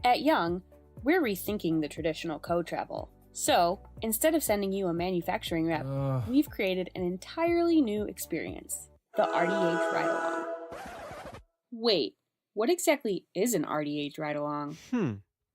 At Young, we're rethinking the traditional co-travel. So, instead of sending you a manufacturing rep, we've created an entirely new experience, the RDH Ride-Along. Wait, what exactly is an RDH Ride-Along?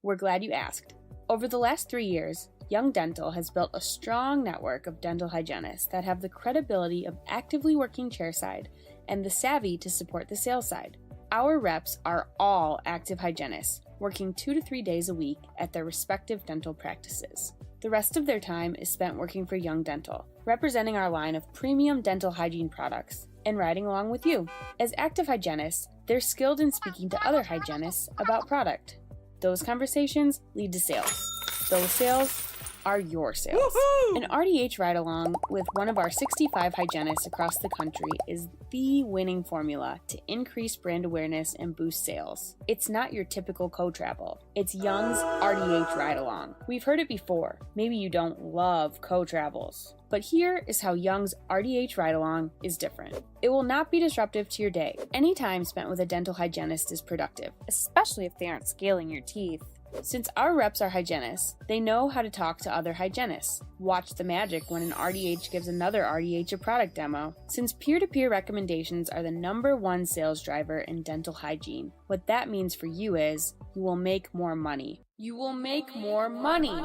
We're glad you asked. Over the last 3 years, Young Dental has built a strong network of dental hygienists that have the credibility of actively working chairside and the savvy to support the sales side. Our reps are all active hygienists, working 2 to 3 days a week at their respective dental practices. The rest of their time is spent working for Young Dental, representing our line of premium dental hygiene products, and riding along with you. As active hygienists, they're skilled in speaking to other hygienists about product. Those conversations lead to sales. Those sales are your sales. Woo-hoo! An RDH ride-along with one of our 65 hygienists across the country is the winning formula to increase brand awareness and boost sales. It's not your typical co-travel. It's Young's RDH ride-along. We've heard it before. Maybe you don't love co-travels. But here is how Young's RDH ride-along is different. It will not be disruptive to your day. Any time spent with a dental hygienist is productive, especially if they aren't scaling your teeth. Since our reps are hygienists, they know how to talk to other hygienists. Watch the magic when an RDH gives another RDH a product demo. Since peer-to-peer recommendations are the #1 sales driver in dental hygiene, what that means for you is you will make more money. You will make more money!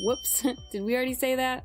Whoops, did we already say that?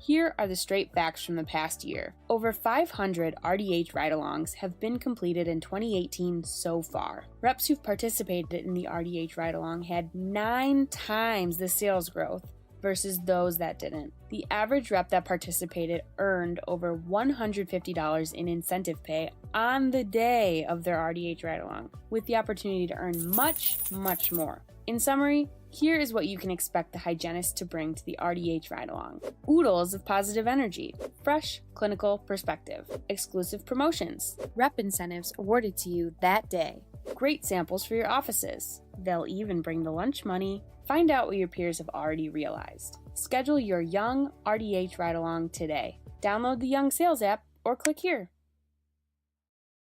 Here are the straight facts from the past year. Over 500 RDH ride-alongs have been completed in 2018 so far. Reps who've participated in the RDH ride-along had 9 times the sales growth versus those that didn't. The average rep that participated earned over $150 in incentive pay on the day of their RDH ride-along, with the opportunity to earn much, much more. In summary, here is what you can expect the hygienist to bring to the RDH ride-along. Oodles of positive energy, fresh clinical perspective, exclusive promotions, rep incentives awarded to you that day, great samples for your offices. They'll even bring the lunch money. Find out what your peers have already realized. Schedule your Young RDH ride-along today. Download the Young Sales app or click here.